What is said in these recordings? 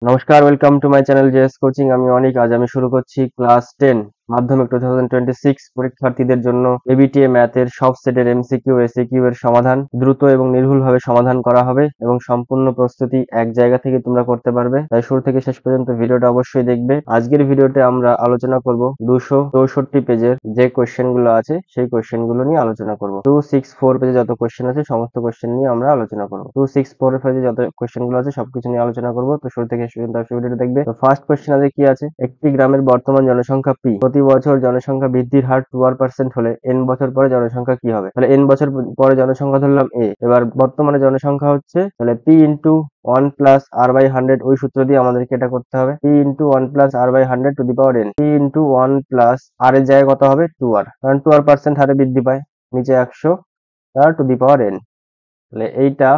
নমস্কার, welcome to my channel JS coaching. আমি অনিক। আজ আমি শুরু করছি ক্লাস 10 মাধ্যমিক 2026 পরীক্ষার্থীদের জন্য এবিটিএ ম্যাথের সব সেটের এমসিকিউ এসিকিউ এর সমাধান দ্রুত এবং নির্ভুলভাবে সমাধান করা হবে এবং সম্পূর্ণ প্রস্তুতি এক জায়গা থেকে তোমরা করতে পারবে। তাই শুরু থেকে শেষ পর্যন্ত ভিডিওটা অবশ্যই দেখবে। আজকের ভিডিওতে আমরা আলোচনা করব 264 পেজের যে কোশ্চেন গুলো আছে সেই কোশ্চেন গুলো নিয়ে আলোচনা করব। 264 পেজে যত কোশ্চেন আছে সমস্ত কোশ্চেন নিয়ে আমরা আলোচনা করব। 264 পেজে যত কোশ্চেন গুলো আছে সবকিছু নিয়ে আলোচনা করব। তো শুরু থেকে শেষ পর্যন্ত অবশ্যই ভিডিওটা দেখবে। তো ফার্স্ট কোশ্চেন আছে কি আছে, একটি গ্রামের বর্তমান জনসংখ্যা পি, প্রতি বছর জনসংখ্যা বৃদ্ধির হার 12% হলে এন বছর পরে জনসংখ্যা কি হবে? তাহলে এন বছর পরে জনসংখ্যা ধরলাম এ। এবার বর্তমানে জনসংখ্যা হচ্ছে, তাহলে পি ইন্টু 1+r/100, ওই সূত্র দিয়ে আমাদেরকে এটা করতে হবে। P into 1+r/100 two the power N. P into 1+r এর জায়গায় কত হবে? 2r, কারণ 2r% হারে বৃদ্ধি পায়। নিচে 100 তার টু দি পাওয়ার এন। তাহলে এইটা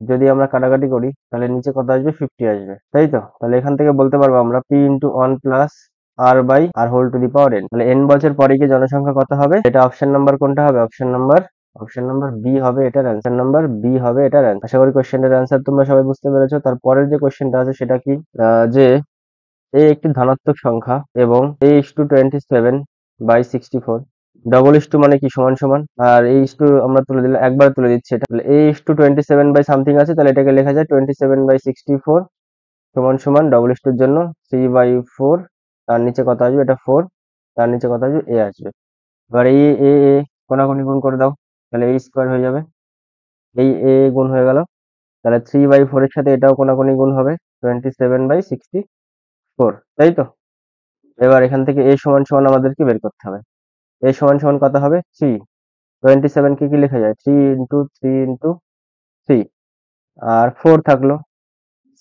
যদি আমরা কাটাকাটি করি তাহলে নিচে কত আসবে? 50 আসবে, তাই তো? তাহলে এখান থেকে বলতে পারবো আমরা P into 1+r/r whole to the power n. তাহলে এন বছর পরে গিয়ে জনসংখ্যা কত হবে? এটা অপশন নাম্বার কোনটা হবে? অপশন নাম্বার বি হবে এটার অ্যান্সার। নাম্বার বি হবে এটার অ্যান্সার। আশা করি কোশ্চেনটার অ্যান্সার তোমরা সবাই বুঝতে পেরেছো। তারপরের যে কোশ্চেনটা আছে সেটা কি, যে এ একটি ধনাত্মক সংখ্যা এবং a:27/64। ডবল ইস টু মানে কি? সমান সমান। আর এই ইস টু আমরা তুলে দিলাম, একবার তুলে দিচ্ছি এটা। তাহলে a:27 বাই সামথিং আছে, তাহলে এটাকে লেখা যায় 27/64 সমান সমান ডবল ইস টুর জন্য 3/4। তার নিচে কত আসবে? এটা 4। তার নিচে কত আসবে? এ আসবে। এবার এই এ কোনাকুনি গুণ করে দাও, তাহলে a স্কোয়ার হয়ে যাবে। এই এ গুণ হয়ে গেল, তাহলে 3/4 এর সাথে এটাও কোনাকুনি গুণ হবে, 27/64, তাই তো? এবার এখান থেকে এ সমান সমান আমাদেরকে বের করতে হবে। এ সমান সমান কত হবে? 3। 27 কে কি লেখা যায়? 3 ইন্টু 3 ইন্টু 3। আর 4 থাকলো।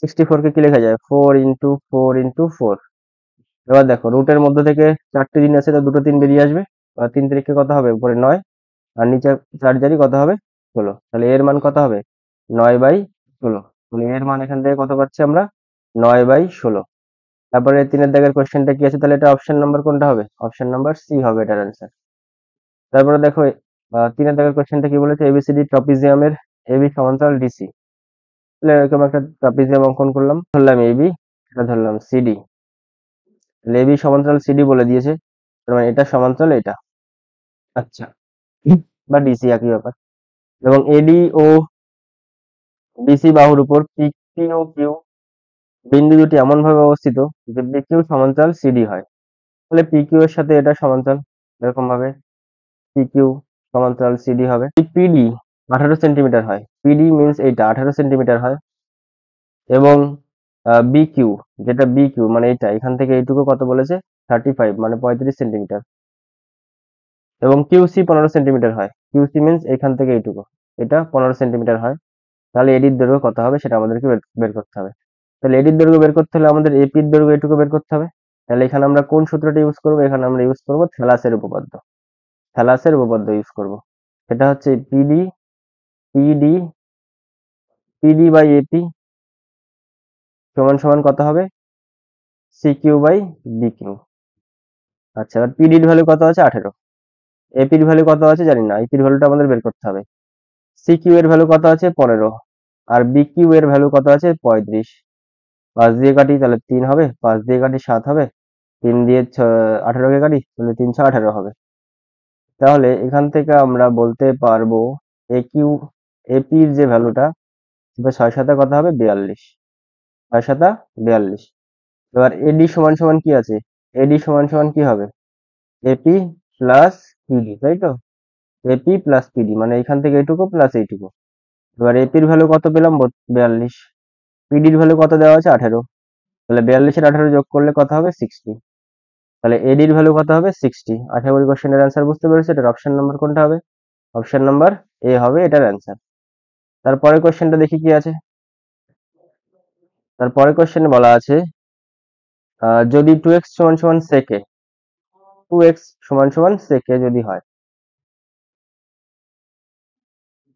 64 কে কি লেখা যায়? 4 ইন্টু 4 ইন্টু 4। এবার দেখো রুটের মধ্যে থেকে 4টে দিন আছে, তো দুটো 3 বেরিয়ে আসবে। আর 3 তারিখে কত হবে? উপরে 9 আর নিচে 4 জারি কত হবে? 16। তাহলে এর মান কত হবে? 9/16। তাহলে এর মান এখান থেকে কত পাচ্ছি আমরা? 9/16। তারপরে 3-এর দাগের কোশ্চেনটা কি আছে? তাহলে এটা অপশন নাম্বার কোনটা হবে? অপশন নাম্বার সি হবে এটার অ্যান্সার। তারপরে দেখো 3-এর দাগের কোশ্চেনটা কি বলেছে? এবিসিডি ট্রাপিজিয়ামের এবি সমান্তরাল ডিসি। তাহলে এরকম একটা ট্রাপিজিয়াম অঙ্কন করলাম, ধরলাম এবি, এটা ধরলাম সিডি। তাহলে এবি সমান্তরাল সিডি বলে দিয়েছে, তার মানে এটা সমান্তরাল এটা। আচ্ছা, বা ডিসি একই ব্যাপার। এবং এডি ও বিসি বাহুর উপর পি ও কিউ বিন্দু দুটি এমন ভাবে অবস্থিত যে পিকিউ সমান্তরাল সিডি হয়। তাহলে পিকিউ এর সাথে এটা সমান্তরাল, এরকম ভাবে পিকিউ সমান্তরাল সিডি হবে। পিডি 18 সেন্টিমিটার হয়। পিডি মিন্স এইটা 18 সেন্টিমিটার হয়। এবং বিকিউ, যেটা বিকিউ মানে এইটা, এখান থেকে এইটুকু কত বলেছে? 35 মানে 35 সেন্টিমিটার। এবং কিউসি 15 সেন্টিমিটার হয়। কিউসি মিন্স এখান থেকে এইটুকু, এটা 15 সেন্টিমিটার হয়। তাহলে এডির দৈর্ঘ্য কত হবে সেটা আমাদেরকে বের করতে হবে। তাহলে এডির দৈর্ঘ্য বের করতে হলে আমাদের এপির দৈর্ঘ্য এটুকু বের করতে হবে। তাহলে এখানে আমরা কোন সূত্রটা ইউজ করবো? এখানে আমরা ইউজ করবো থ্যালাসের উপপাদ্য। থ্যালাসের উপপাদ্য ইউজ করব। সেটা হচ্ছে PD PD PD by AP সমান সমান কত হবে? CQ by BQ. আচ্ছা, এবার পিডির ভ্যালু কত আছে? 18। এপির ভ্যালু কত আছে জানি না, এপির ভ্যালুটা আমাদের বের করতে হবে। সিকিউ এর ভ্যালু কত আছে? 15। আর বিকিউ এর ভ্যালু কত আছে? 35। 5 দিয়ে কাটি তাহলে 3 হবে, 5 দিয়ে কাটি 7 হবে, 3 দিয়ে 18 কে কাটি তাহলে 3×18 হবে। তাহলে এখান থেকে আমরা বলতে পারবো একিউ এপির যে ভ্যালুটা, সেটা 6×7 কত হবে? 42। 6×7 42। এবার এডি সমান সমান কি আছে? এডি সমান সমান কি হবে? এপি প্লাস পিডি, তাই তো? এপি প্লাস পিডি মানে এখান থেকে এইটুকু প্লাস এইটুকু। এবার এপির ভ্যালু কত পেলাম? 42। পিডির ভ্যালু কত দেওয়া আছে? 18। তাহলে 42 আর 18 যোগ করলে কত হবে? 60। তাহলে এডির ভ্যালু কত হবে? 60। আশা করি কোশ্চেনের অ্যান্সার বুঝতে পেরেছো। এটার অপশন নাম্বার কোনটা হবে? অপশন নাম্বার এ হবে এটার অ্যান্সার। তারপরে কোশ্চেনটা দেখি কি আছে। তারপরে কোশ্চেনে বলা আছে যদি 2x সমান সমান সেকে, 2x সমান সমান সেকে যদি হয়,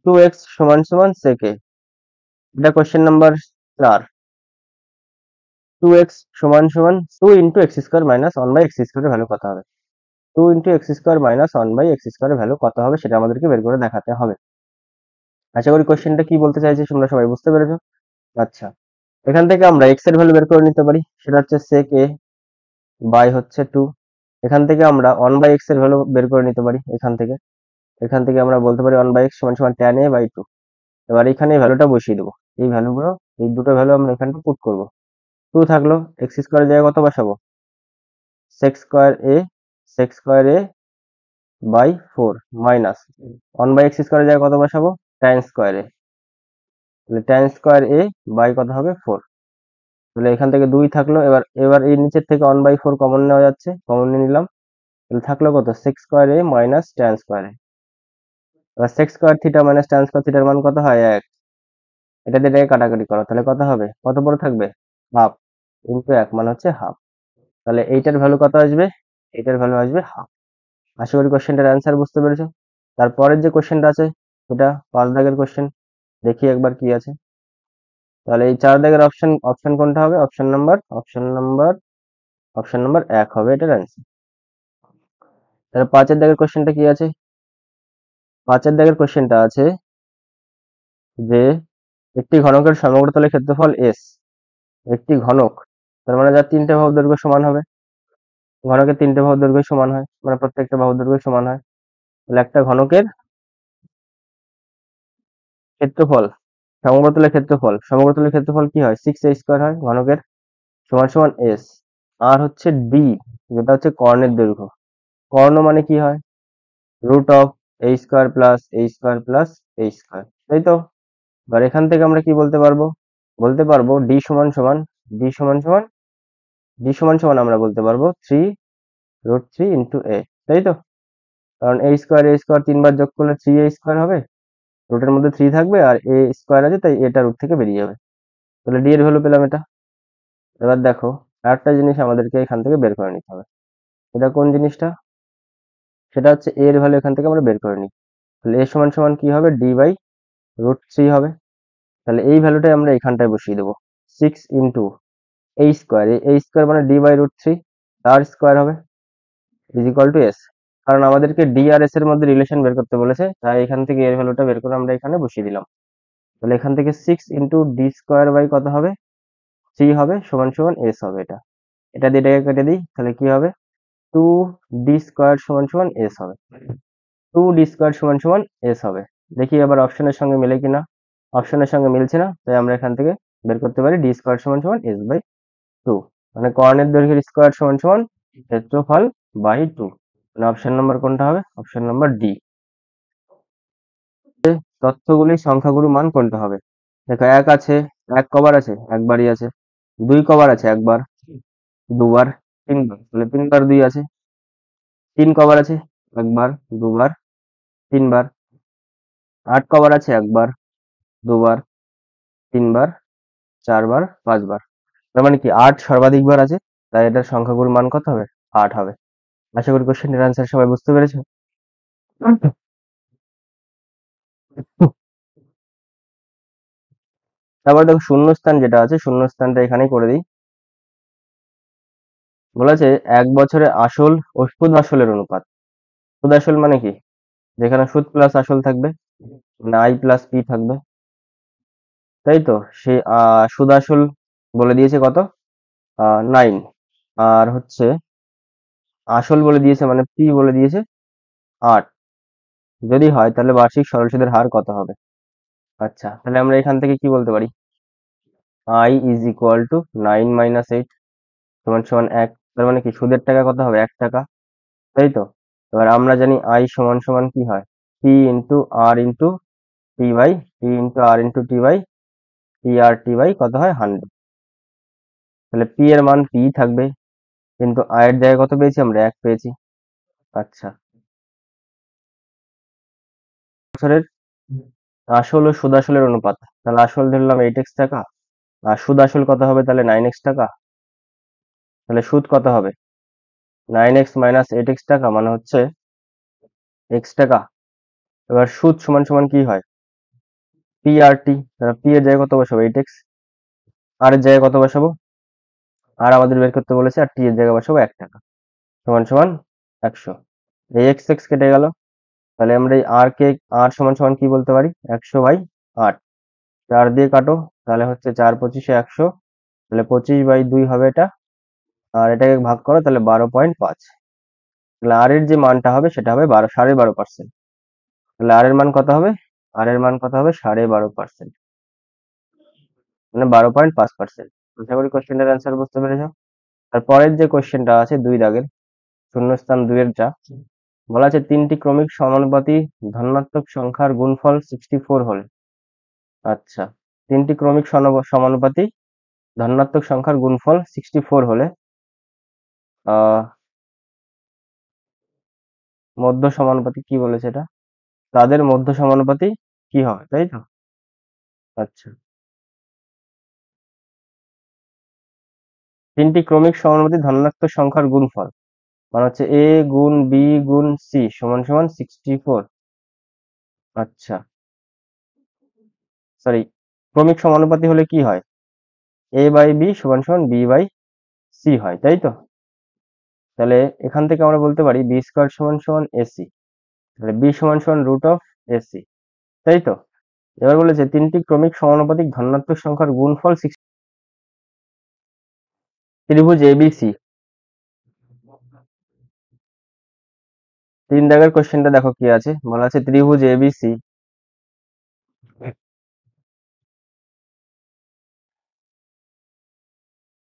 2x সমান সমান সেকে, এটা কোশ্চেন নাম্বার 4। 2x সমান সমান 2 into x square minus 1/x² এর ভ্যালু কত হবে? 2 into x square minus 1/x² এর ভ্যালু কত হবে সেটা আমাদেরকে বের করে দেখাতে হবে। আশা করি কোশ্চেনটা কি বলতে চাইছে তোমরা সবাই বুঝতে পেরেছো। আচ্ছা, এখান থেকে আমরা x এর ভ্যালু বের করে নিতে পারি, সেটা হচ্ছে sec a বাই হচ্ছে 2। এখান থেকে আমরা 1/x এর ভ্যালু বের করে নিতে পারি, এখান থেকে আমরা বলতে পারি 1/x সমান সমান tan a বাই 2। এবার এখানে এই ভ্যালুটা বসিয়ে দেবো, এই ভ্যালুগুলো, এই দুটো ভ্যালু আমরা এখানে পুট করব। 2 থাকলো, x স্কোয়ারের জায়গায় কত বসাবো, sec square a by 4 minus 1/x স্কোয়ারের জায়গায় কত বসাবো, tan স্কোয়ার a, তাহলে tan স্কোয়ার a বাই কত হবে 4। তাহলে এখান থেকে 2 থাকলো, এবার এবার এই নিচের থেকে 1/4 কমন নেওয়া যাচ্ছে, কমন নিয়ে নিলাম, তাহলে থাকলো কত, sec square a minus tan square a। এবার sec square theta minus tan square থিটার মান কত হয়, 1। এটা দিয়ে এটাকে কাটাকাটি করো, তাহলে কত হবে, কত পরে থাকবে, হাফ ইন্টু 1 মানে হচ্ছে হাফ। তাহলে এইটার ভ্যালু কত আসবে, এইটার ভ্যালু আসবে হাফ। আশা করি কোশ্চেনটার অ্যান্সার বুঝতে পেরেছো। তারপরের যে কোশ্চেনটা আছে সেটা 5 দাগের কোশ্চেন, দেখি একবার কি আছে। তাহলে এই 4 দাগের অপশন কোনটা হবে, অপশন নাম্বার 1 হবে এটার অ্যান্সার। তাহলে 5 দাগের কোশ্চেনটা কি আছে, 5 দাগের কোশ্চেনটা আছে যে একটি ঘনকের সমগ্রতলের ক্ষেত্রফল s, একটি ঘনক, তার মানে যার 3টে বাহুর দৈর্ঘ্য সমান হবে, ঘনকের 3টে বাহুর দৈর্ঘ্য সমান হয়, মানে প্রত্যেকটা বাহুর দৈর্ঘ্য সমান হয়। তাহলে একটা ঘনকের ক্ষেত্রফল, সমগ্রতলের ক্ষেত্রফল কি হয়, 6a স্কোয়ার হয় ঘনকের, সমান সমান s। আর হচ্ছে d, যেটা হচ্ছে কর্ণের দৈর্ঘ্য, কর্ণ মানে কি হয়, root of a square plus a square plus a square, তাই তো। এবার এখান থেকে আমরা কি বলতে পারবো, d সমান সমান, d সমান সমান, আমরা বলতে পারবো 3√3 ইন্টু a, তাই তো। কারণ a স্কোয়ার 3 বার যোগ করলে 3a স্কোয়ার হবে, রুটের মধ্যে 3 থাকবে আর a স্কোয়ার আছে, তাই এটা রুট থেকে বেরিয়ে যাবে। তাহলে d এর ভ্যালু পেলাম এটা। এবার দেখো আরেকটা জিনিস আমাদেরকে এখান থেকে বের করে নিতে হবে, এটা কোন জিনিসটা, সেটা হচ্ছে a এর ভ্যালু এখান থেকে আমরা বের করে নিই। তাহলে a সমান সমান কি হবে, d/√3 হবে। তাহলে এই ভ্যালুটাই আমরা এখানটায় বসিয়ে দেবো, 6 into a square, a square মানে d/√3, তার স্কোয়ার হবে, ইজ ইকুয়াল টু s। কারণ আমাদেরকে d আর s এর মধ্যে রিলেশন বের করতে বলেছে, তাই এখান থেকে এর ভ্যালুটা বের করে আমরা এখানে বসিয়ে দিলাম। তাহলে এখান থেকে 6 ইন্টু d স্কোয়ার বাই কত হবে, 3 হবে, সমান সমান s হবে। এটা দিয়ে এটাকে কেটে দিই, তাহলে কি হবে, 2d স্কোয়ার সমান সমান s হবে, 2d স্কোয়ার সমান সমান s হবে। দেখি আবার অপশনের সঙ্গে মিলে কিনা, অপশনের সঙ্গে মিলছে না, তাই আমরা এখান থেকে বের করতে পারি d স্কোয়ার সমান সমান s/2, মানে কর্ণের দৈর্ঘ্যের স্কোয়ার সমান সমান ক্ষেত্রফল বাই 2, মানে অপশন নাম্বার কোনটা হবে, অপশন নাম্বার ডি। তথ্যগুলি সংখ্যাগুরু মান কোনটা হবে, দেখো 1 আছে, 1 কবার আছে, একবারই আছে, 2 কবার আছে, একবার, দুবার, 3 বার, তাহলে 3 বার 2 আছে, 3 কবার আছে, একবার, দুবার, 3 বার, 8 কবার আছে, একবার, দুবার, 3 বার, 4 বার, 5 বার, তার মানে কি 8 সর্বাধিক বার আছে, তাই এটার সংখ্যাগুরু মান কত হবে, 8 হবে। আশা করি কোশ্চেনের আনসার সবাই বুঝতে পেরেছো। তারপর দেখো শূন্যস্থান যেটা আছে, শূন্যস্থানটা এখানেই করে দিই। বলেছে 1 বছরে আসল ও সুদ আসলের অনুপাত। সুদ আসল মানে কি, যেখানে সুদ প্লাস আসল থাকবে, মানে i প্লাস পি থাকবে, তাই তো। সে সুদ আসল বলে দিয়েছে কত, 9, আর হচ্ছে আসল বলে দিয়েছে মানে পি বলে দিয়েছে 8। যদি হয় তাহলে বার্ষিক সরল সুদের হার কত হবে। আচ্ছা, তাহলে আমরা এখান থেকে কি বলতে পারি, i is equal to 9 minus 8 সমান সমান 1, তার মানে কি সুদের টাকা কত হবে, 1 টাকা, তাই তো। এবার আমরা জানি i সমান সমান কি হয়, p into r into T by, p r T by কত হয়, 100। তাহলে p এর মান p থাকবে, কিন্তু i এর জায়গায় কত পেয়েছি আমরা, 1 পেয়েছি। আচ্ছা, বছরের আসল ও সুদ আসলের অনুপাত, তাহলে আসল ধরলাম 8x টাকা, আর সুদ আসল কত হবে, তাহলে 9x টাকা, তাহলে সুদ কত হবে, 9x মাইনাস 8x টাকা মানে হচ্ছে x টাকা। এবার সুদ সমান সমান কি হয়, পি আর টি, তাহলে পি এর জায়গায় কত বসাবো, 8x, আর এর জায়গায় কত বসাবো, আর আমাদের বের করতে বলেছে, আর টি এর জায়গায় বসাবো 1 টাকা, সমান সমান 100। এই এক্স এক্স কেটে গেল, তাহলে আমরা এই আর কে, আর সমান সমান কি বলতে পারি, 100/8, 4 দিয়ে কাটো, তাহলে হচ্ছে 4×25 100, তাহলে 25/2 হবে এটা, আর এটাকে ভাগ করো তাহলে 12.5। তাহলে আর এর যে মানটা হবে সেটা হবে 12.5%। তাহলে আর এর মান কত হবে? আর এর মান কত হবে? 12.5%, মানে 12.5%। আশা করি কোশ্চেনটার অ্যান্সার বুঝতে পেরেছো। তারপরের যে কোশ্চেনটা আছে 2 দাগের, শূন্যস্থান 2-এরটা, বলা আছে 3টি ক্রমিক সমানুপাতি ধনাত্মক সংখ্যার গুণফল 64 হলে। আচ্ছা, 3টি ক্রমিক সমানুপাতি ধনাত্মক সংখ্যার গুণফল 64 হলে আহ মধ্য সমানুপাতি কি বলেছে এটা? তাদের মধ্য সমানুপাতি কি হয়, তাই তো? আচ্ছা, 3টি ক্রমিক সমানুপাতি ধনাত্মক সংখ্যার গুণফল মানে হচ্ছে a গুণ b গুণ c সমান সমান 64। আচ্ছা, সরি, ক্রমিক সমানুপাতি হলে কি হয়? a বাই b সমান সমান b বাই c হয়, তাই তো? তাহলে এখান থেকে আমরা বলতে পারি b স্কয়ার সমান সমান ac, তাহলে b সমান সমান রুট অফ ac, তাই তো? এবার বলেছে 3টি ক্রমিক সমানুপাতিক ধনাত্মক সংখ্যার গুণফল 60। ত্রিভুজ abc, 3 দাগের কোশ্চেনটা দেখো কি আছে, বলা আছে ত্রিভুজ abc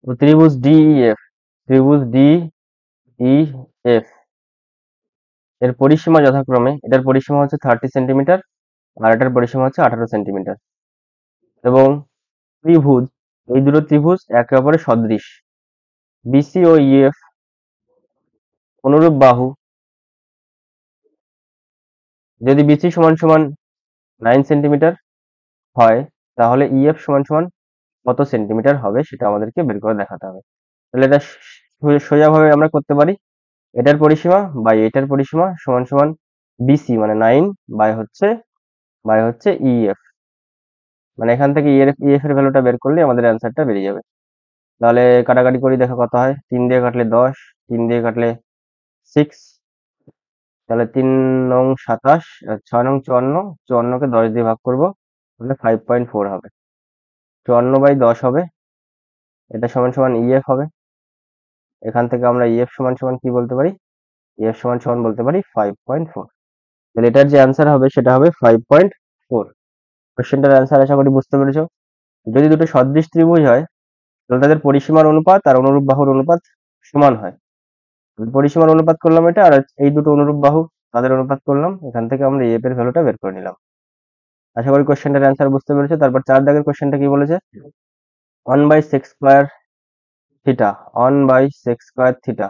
ও ত্রিভুজ def, ত্রিভুজ def এর পরিসীমা যথাক্রমে, এটার পরিসীমা হচ্ছে 30 সেন্টিমিটার আর এটার পরিসীমা হচ্ছে 18 সেন্টিমিটার, এবং ত্রিভুজ, এই দুটো ত্রিভুজ একে অপরের সদৃশ। বিসি ও ইএফ অনুরূপ বাহু, যদি বিসি সমান সমান 9 সেন্টিমিটার হয় তাহলে ইএফ সমান সমান কত সেন্টিমিটার হবে সেটা আমাদেরকে বের করে দেখাতে হবে। তাহলে এটা সোজাভাবে আমরা করতে পারি, এটার পরিসীমা বাই এটার পরিসীমা সমান সমান বিসি মানে 9 বাই হচ্ছে ইএফ, মানে এখান থেকে ইএফ এর ভ্যালুটা বের করলে আমাদের অ্যান্সারটা বেরিয়ে যাবে। তাহলে কাটাকাটি করি, দেখো কত হয়। 3 দিয়ে কাটলে 10, 3 দিয়ে কাটলে 6, তাহলে 3 নং 27 আর 6 নং 54, 54কে 10 দিয়ে ভাগ করবো তাহলে 5.4 হবে। 54/10 হবে, এটা সমান সমান ইএফ হবে। এখান থেকে আমরা ইএফ সমান সমান কি বলতে পারি? ইএফ সমান সমান বলতে পারি 5.4। তাহলে এটার যে অ্যান্সার হবে সেটা হবে 5.4। কোশ্চেনটার অ্যান্সার আশা করি বুঝতে পেরেছো। যদি দুটো সদৃশ ত্রিভুজ হয় তাহলে তাদের পরিসীমার অনুপাত আর অনুরূপ বাহুর অনুপাত সমান হয়। পরিসীমার অনুপাত করলাম এটা, আর এই দুটো অনুরূপ বাহু তাদের অনুপাত করলাম, এখান থেকে আমরা এফ এর ভ্যালুটা বের করে নিলাম। আশা করি কোশ্চেনটার অ্যান্সার বুঝতে পেরেছো। তারপর 4 দাগের কোশ্চেনটা কি বলেছে? 1/sec square theta, 1/sec square theta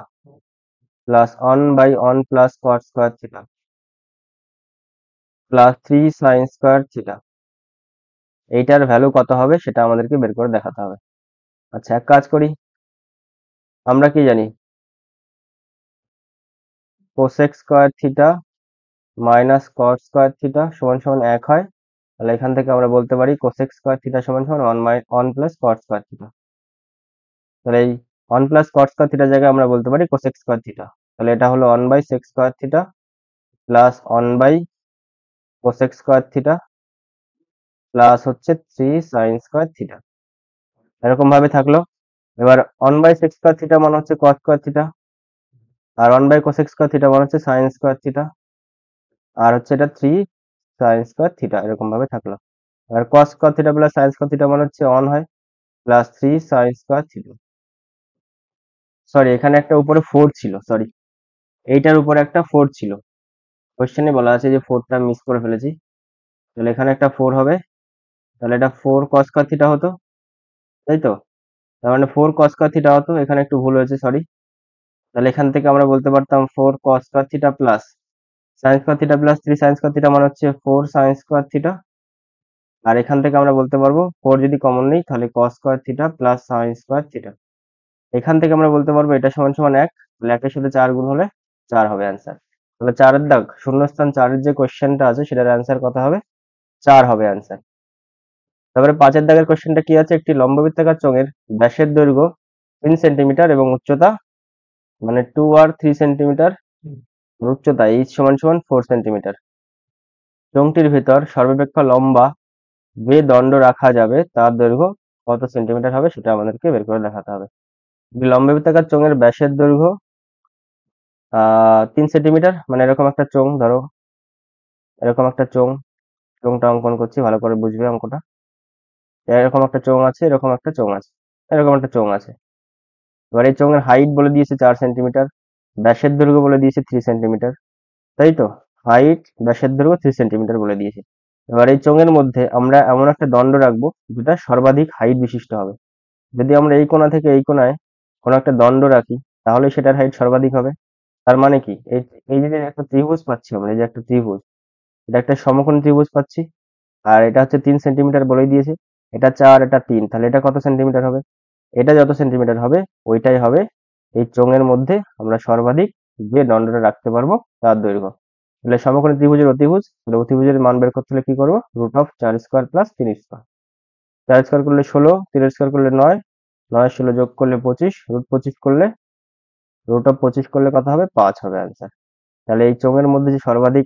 plus 1/1 plus cot square theta plus 3 sin square theta, এইটার ভ্যালু কত হবে সেটা আমাদেরকে বের করে দেখাতে হবে। আচ্ছা, এক কাজ করি, আমরা কি জানি কোসেক স্কয়ার থিটা মাইনাস কট স্কয়ার থিটা সমান সমান 1 হয়। তাহলে এখান থেকে আমরা বলতে পারি কোসেক স্কয়ার থিটা সমান সমান 1 প্লাস কট স্কয়ার থিটা। তাহলে এই 1 প্লাস কট স্কয়ার থিটার জায়গায় আমরা বলতে পারি কোসেক স্কয়ার থিটা। তাহলে এটা হলো 1/sec square theta plus 1/cosec square theta plus হচ্ছে 3 sin স্কয়ার থিটা, এরকম ভাবে থাকলো। এবার 1/sec স্কয়ার থিটা মানে হচ্ছে cos স্কয়ার থিটা, আর 1/cosec স্কয়ার থিটা মানে হচ্ছে sin স্কয়ার থিটা, আর হচ্ছে এটা 3 sin স্কয়ার থিটা, এরকম ভাবে থাকলো। আর cos square theta plus sin square theta মানে হচ্ছে 1 হয় plus 3 sin square theta. Sorry, এখানে একটা উপরে 4 ছিল, সরি, এইটার উপরে একটা 4 ছিল। কোশ্চেনে বলা আছে যে 4টা মিস করে ফেলেছি, তাহলে এখানে একটা 4 হবে, তাহলে এটা 4 cos স্কয়ার থিটা হতো, তাই তো? তার মানে 4 cos স্কয়ার থিটা হতো, এখানে একটু ভুল হয়েছে, সরি। তাহলে এখান থেকে আমরা বলতে পারতাম 4 cos square theta plus sin square theta plus 3 sin square theta মানে হচ্ছে 4 sin স্কয়ার থিটা, আর এখান থেকে আমরা বলতে পারবো 4 যদি কমন নেই তাহলে cos square theta plus sin square theta. এখান থেকে আমরা বলতে পারবো এটা সমান সমান 1, তাহলে 1 এর সাথে 4 গুণ হলে 4 হবে অ্যান্সার। তাহলে 4 এর দাগ, শূন্যস্থান 4 এর যে কোশ্চেনটা আছে সেটার অ্যান্সার কত হবে? 4 হবে অ্যান্সার। তারপরে 5 এর দাগের কোশ্চেনটা কি আছে? একটি লম্ববৃত্তাকার চোঙের ব্যাসের দৈর্ঘ্য 3 সেন্টিমিটার এবং উচ্চতা মানে 2 আর 3 সেন্টিমিটার, উচ্চতা h সমান সমান 4 সেন্টিমিটার। চোঙটির ভিতর সর্বাপেক্ষা লম্বা যে দণ্ড রাখা যাবে তার দৈর্ঘ্য কত সেন্টিমিটার হবে সেটা আমাদেরকে বের করে দেখাতে হবে। লম্ব বৃত্তাকার চোঙের ব্যাসের দৈর্ঘ্য 3 সেন্টিমিটার, মানে এরকম একটা চোঙ ধরো, এরকম একটা চোঙটা অঙ্কন করছি, ভালো করে বুঝবে অঙ্কটা। এরকম একটা চোঙ আছে, এরকম একটা চোঙ আছে, এরকম একটা চোঙ আছে। এবার এই চোঙের হাইট বলে দিয়েছে 4 সেন্টিমিটার, ব্যাসের দৈর্ঘ্য বলে দিয়েছে 3 সেন্টিমিটার, তাই তো? হাইট, ব্যাসের দৈর্ঘ্য 3 সেন্টিমিটার বলে দিয়েছে। এবার এই চোঙের মধ্যে আমরা এমন একটা দণ্ড রাখবো যেটা সর্বাধিক হাইট বিশিষ্ট হবে। যদি আমরা এই কোণা থেকে এই কোণায় কোনো একটা দণ্ড রাখি, তাহলে সেটার হাইট সর্বাধিক হবে। তার মানে কি, এই এই যে একটা ত্রিভুজ পাচ্ছি আমরা, এই যে একটা ত্রিভুজ, এটা একটা সমকোণী ত্রিভুজ পাচ্ছি, আর এটা হচ্ছে 3 সেন্টিমিটার বলেই দিয়েছে। এটা 4, এটা 3, তাহলে এটা কত সেন্টিমিটার হবে? এটা যত সেন্টিমিটার হবে ওইটাই হবে এই চোঙের মধ্যে আমরা সর্বাধিক যে দণ্ডটা রাখতে পারবো তার দৈর্ঘ্য। তাহলে সমকোণী ত্রিভুজের অতিভুজ, তাহলে অতিভুজের মান বের করতে হলে কি করবো? √4² প্লাস 3²। 4² করলে 16, 3² করলে 9, 9 16 যোগ করলে 25, √25 করলে √25 করলে কত হবে? 5 হবে অ্যান্সার। তাহলে এই চোঙের মধ্যে যে সর্বাধিক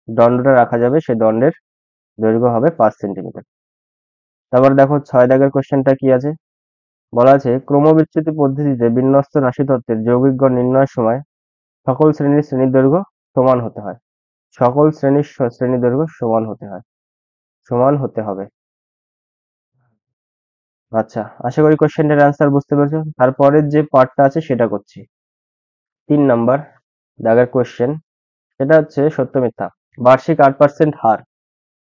দণ্ডটা রাখা যাবে সেই দণ্ডের দৈর্ঘ্য হবে 5 সেন্টিমিটার। তারপর দেখো 6 দাগের কোশ্চেনটা কি আছে, বলা আছে ক্রমবিচ্যুতি পদ্ধতিতে বিন্যস্ত রাশিতত্ত্বের যৌগিক গড় নির্ণয়ের সময় সকল শ্রেণীর দৈর্ঘ্য সমান হতে হয়। সকল শ্রেণীর দৈর্ঘ্য সমান হতে হবে। আচ্ছা, আশা করি কোশ্চেনটার অ্যান্সার বুঝতে পেরেছো। তারপরের যে পার্টটা আছে সেটা করছি। 3 নাম্বার দাগের কোশ্চেন, সেটা হচ্ছে সত্য মিথ্যা। বার্ষিক 8% হার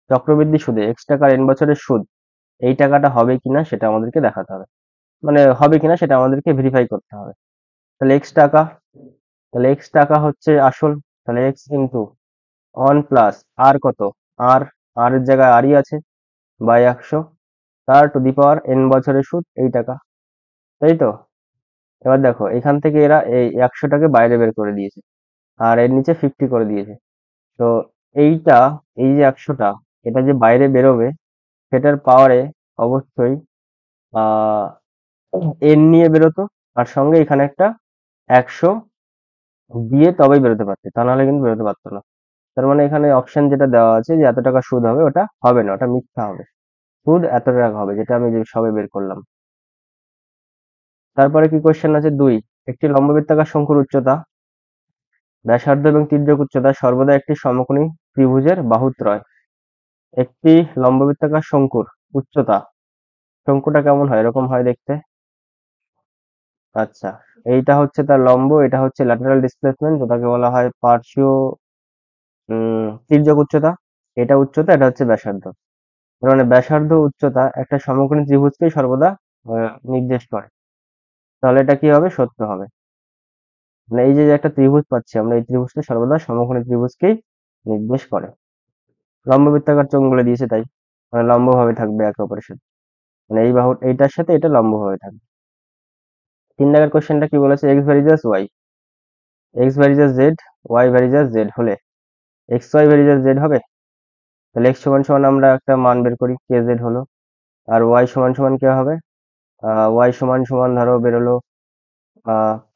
চক্রবৃদ্ধি সুদে x টাকার n বছরের সুদ, এই টাকাটা হবে কিনা সেটা আমাদেরকে দেখাতে হবে, মানে হবে কিনা সেটা আমাদেরকে ভেরিফাই করতে হবে। তাহলে x টাকা হচ্ছে আসল, তাহলে x ইন্টু 1 প্লাস আর কত, আর আর এর জায়গায় আরই আছে, বাই 100, তার টু দি পাওয়ার n বছরের সুদ এই টাকা, তাই তো? এবার দেখো এখান থেকে এরা এই 100টাকে বাইরে বের করে দিয়েছে আর এর নিচে 50 করে দিয়েছে। তো এইটা, এই যে 100টা, এটা যে বাইরে বেরোবে সেটার পাওয়ারে অবশ্যই আহ n নিয়ে বেরোতো, আর সঙ্গে এখানে একটা 100 দিয়ে তবেই বেরোতে পারছে, তা নাহলে কিন্তু বেরোতে পারতো না। তার মানে এখানে অপশন যেটা দেওয়া আছে যে এত টাকা সুদ হবে, ওটা হবে না, ওটা মিথ্যা হবে। সুদ এত টাকা হবে, যেটা আমি যে সবে বের করলাম। তারপরে কি কোশ্চেন আছে 2, একটি লম্ববৃত্তাকার শঙ্কুর উচ্চতা, ব্যাসার্ধ এবং তির্যক উচ্চতা সর্বদা একটি সমকোণী ত্রিভুজের বাহুত্রয়। একটি লম্ববৃত্তাকার শঙ্কুর উচ্চতা, শঙ্কুটা কেমন হয়? এরকম হয় দেখতে। আচ্ছা, এইটা হচ্ছে তার লম্ব, এটা হচ্ছে ল্যাটেরাল ডিসপ্লেসমেন্ট, যেটাকে বলা হয় পার্শ্বীয় তির্যক উচ্চতা। এটা উচ্চতা, এটা হচ্ছে ব্যাসার্ধ। তার মানে ব্যাসার্ধ উচ্চতা একটা সমকোণী ত্রিভুজকেই সর্বদা নির্দেশ করে। তাহলে এটা কি হবে? সত্য হবে। মানে এই যে যে একটা ত্রিভুজ পাচ্ছি আমরা, এই ত্রিভুজটা সর্বদা সমকোণী ত্রিভুজকেই নির্দেশ করে। লম্ব বৃত্তাকার চোঙ বলে দিয়েছে তাই, মানে লম্ব ভাবে থাকবে একে অপরের সাথে, মানে এই বাহু এইটার সাথে এটা লম্ব ভাবে থাকবে। 3 দাগের কোশ্চেনটা কি বলেছে? X varies y, x varies z, y varies z হলে এক্স ওয়াই ভ্যারিজাস জেড হবে। তাহলে এক্স সমান সমান আমরা একটা মান বের করি, কে জেড হলো, আর ওয়াই সমান সমান কে হবে? ওয়াই সমান সমান ধরো বেরোলো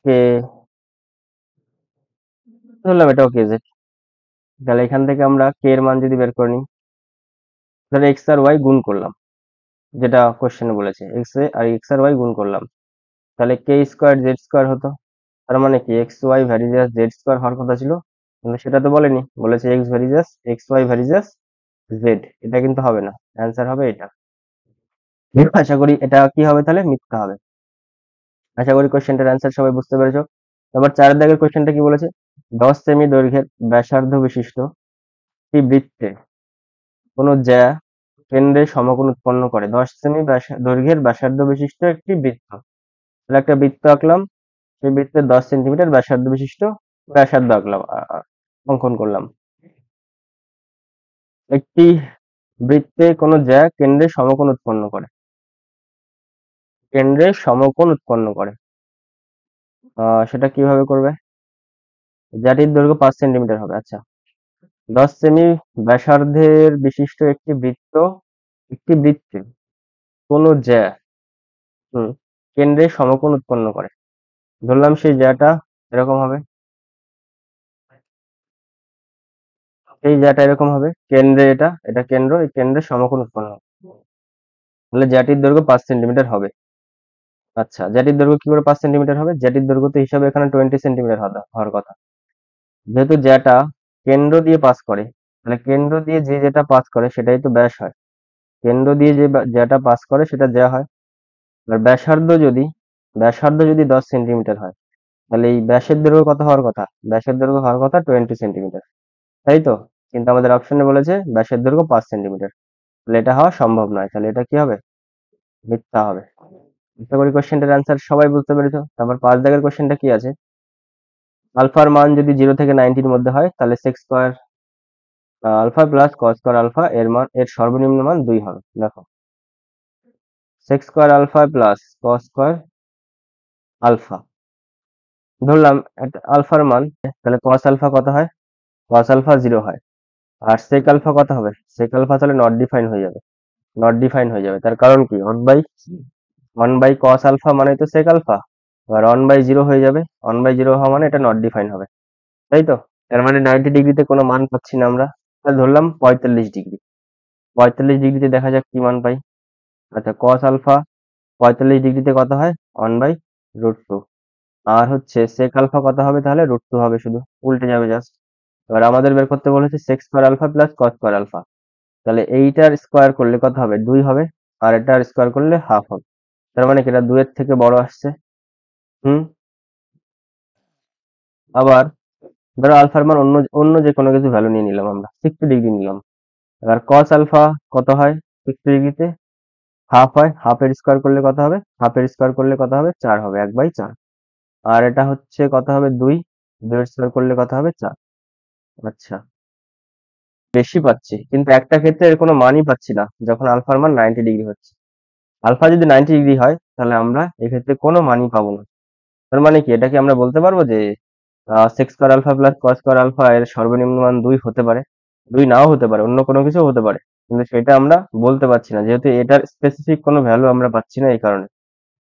কে, ধরলাম এটাও কে জেড। তাহলে এখান থেকে আমরা কে এর মান যদি বের করে নিই, তাহলে এক্স আর ওয়াই গুণ করলাম, যেটা কোশ্চেনে বলেছে এক্স আর ওয়াই গুণ করলাম, তাহলে কে স্কোয়ার জেড স্কোয়ার হতো। তার মানে কি x y varies z square হওয়ার কথা ছিল, কিন্তু সেটা তো বলেনি, বলেছে এক্স ওয়াই ভ্যারিজাস জেড। এটা কিন্তু হবে না, অ্যান্সার হবে এটা। আশা করি এটা কি হবে? তাহলে মিথ্যা হবে। আশা করি কোশ্চেনটার অ্যান্সার সবাই বুঝতে পেরেছো। এবার 4 দাগের কোশ্চেনটা কি বলেছে? 10 সেমি দৈর্ঘ্যের ব্যাসার্ধ বিশিষ্ট একটি বৃত্তে কোনো জ্যা কেন্দ্রে সমকোণ উৎপন্ন করে। 10 সেমি দৈর্ঘ্যের ব্যাসার্ধ বিশিষ্ট একটি বৃত্ত, তাহলে একটা বৃত্ত আঁকলাম, সেই বৃত্তের 10 সেন্টিমিটার ব্যাসার্ধ বিশিষ্ট ব্যাসার্ধ আঁকলাম, অঙ্কন করলাম। একটি বৃত্তে কোনো জ্যা কেন্দ্রে সমকোণ উৎপন্ন করে। সেটা কিভাবে করবে? জ্যাটির দৈর্ঘ্য 5 সেন্টিমিটার হবে। আচ্ছা, 10 সেমি ব্যাসার্ধের বিশিষ্ট একটি বৃত্তে কোনো জ্যা কেন্দ্রে সমকোণ উৎপন্ন করে। ধরলাম সেই জ্যাটা এরকম হবে, এই জ্যাটা এরকম হবে, কেন্দ্রে এটা এটা কেন্দ্র, এই কেন্দ্রের সমকোণ উৎপন্ন হবে, তাহলে জ্যাটির দৈর্ঘ্য 5 সেন্টিমিটার হবে। আচ্ছা, জ্যাটির দৈর্ঘ্য কি করে 5 সেন্টিমিটার হবে? জ্যাটির দৈর্ঘ্য তো হিসাবে এখানে 20 সেন্টিমিটার হওয়ার কথা। যেহেতু জ্যাটা কেন্দ্র দিয়ে পাস করে, তাহলে কেন্দ্র দিয়ে যে যেটা পাস করে সেটাই তো ব্যাস হয়। কেন্দ্র দিয়ে যে যেটা পাস করে সেটা জ্যা হয়। আর ব্যাসার্ধ যদি 10 সেন্টিমিটার হয়, তাহলে এই ব্যাসের দৈর্ঘ্য কত হওয়ার কথা? ব্যাসের দৈর্ঘ্য হওয়ার কথা 20 সেন্টিমিটার, তাই তো? কিন্তু আমাদের অপশনে বলেছে ব্যাসের দৈর্ঘ্য 5 সেন্টিমিটার, তাহলে এটা হওয়া সম্ভব নয়, তাহলে এটা কি হবে? মিথ্যা হবে। আশা করি কোশ্চেনটার অ্যান্সার সবাই বুঝতে পেরেছো। তারপর 5 দাগের কোশ্চেনটা কি আছে? আলফার মান যদি 0 থেকে 90-র মধ্যে হয়, তাহলে sec square alpha plus cos square alpha এর সর্বনিম্ন মান 2 হবে। দেখো, sec square alpha plus cos square alpha, ধরলাম একটা আলফার মান, তাহলে কস আলফা কত হয়? কস আলফা 0 হয়। আর সেক আলফা কত হবে? সেক আলফা তাহলে নট ডিফাইন হয়ে যাবে, নট ডিফাইন হয়ে যাবে। তার কারণ কি? 1/1 কস আলফা মানে তো সেক আলফা, আর 1/0 হয়ে যাবে। 1/0 হওয়া মানে এটা নট ডিফাইন হবে, তাই তো? তার মানে 90 ডিগ্রিতে কোনো মান পাচ্ছি না আমরা। তাহলে ধরলাম 45 ডিগ্রি। 45 ডিগ্রিতে দেখা যাক কি মান পাই। আচ্ছা, কস আলফা 45 ডিগ্রিতে কত হয়? 1/√2। আর হচ্ছে সেক আলফা কত হবে? তাহলে √2 হবে, শুধু উল্টে যাবে জাস্ট। এবার আমাদের বের করতে বলেছে sec square alpha plus cos square alpha, তাহলে এইটার স্কোয়ার করলে কত হবে? 2 হবে। আর এটার স্কোয়ার করলে হাফ হবে। তার মানে কি এটা 2 এর থেকে বড় আসছে। হুম। আবার ধরো আলফার মান অন্য অন্য যে কোনো কিছু ভ্যালু নিয়ে নিলাম, আমরা 60 ডিগ্রি নিলাম। এবার কস আলফা কত হয় 60 ডিগ্রিতে? হাফ হয়। হাফের স্কোয়ার করলে কত হবে? হাফের স্কোয়ার করলে কত হবে? 4 হবে, 1/4। আর এটা হচ্ছে কত হবে? 2। 2 এর স্কোয়ার করলে কত হবে? 4। আচ্ছা, বেশি পাচ্ছি, কিন্তু একটা ক্ষেত্রে এর কোনো মানই পাচ্ছি না, যখন আলফার মান 90 ডিগ্রি হচ্ছে। আলফা যদি 90 ডিগ্রি হয়, তাহলে আমরা এক্ষেত্রে কোনো মানই পাবো না। তার মানে কি, এটা কি আমরা বলতে পারবো যে sec square alpha plus cos square alpha এর সর্বনিম্ন মান 2 হতে পারে? 2 নাও হতে পারে, অন্য কোনো কিছু হতে পারে, কিন্তু সেটা আমরা বলতে পারছি না, যেহেতু এটার স্পেসিফিক কোনো ভ্যালু আমরা পাচ্ছি না, এই কারণে।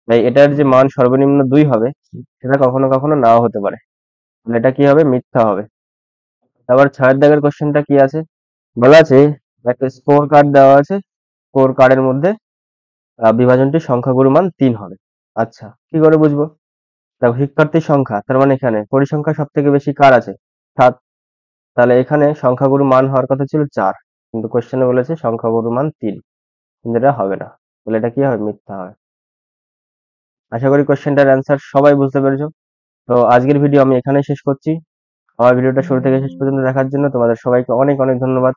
তাই এটার যে মান সর্বনিম্ন 2 হবে, সেটা কখনো কখনো নাও হতে পারে, তাহলে এটা কি হবে? মিথ্যা হবে। তারপর 6 দাগের কোশ্চেনটা কি আছে? বলা আছে একটা স্কোর কার্ড দেওয়া আছে, স্কোর কার্ডের মধ্যে বিভাজনটি সংখ্যাগুরু মান 3 হবে। আচ্ছা, কি করে বুঝবো? দেখো, শিক্ষার্থীর সংখ্যা, তার মানে এখানে পরিসংখ্যা সব থেকে বেশি কার আছে? 7। তাহলে এখানে সংখ্যাগুরু মান হওয়ার কথা ছিল 4, কিন্তু কোশ্চেনে বলেছে সংখ্যাগুরু মান 3, কিন্তু এটা হবে না, তাহলে এটা কি হবে? মিথ্যা হবে। আশা করি কোশ্চেনটার অ্যান্সার সবাই বুঝতে পেরেছো। তো আজকের ভিডিও আমি এখানেই শেষ করছি। আমার ভিডিওটা শুরু থেকে শেষ পর্যন্ত দেখার জন্য তোমাদের সবাইকে অনেক অনেক ধন্যবাদ।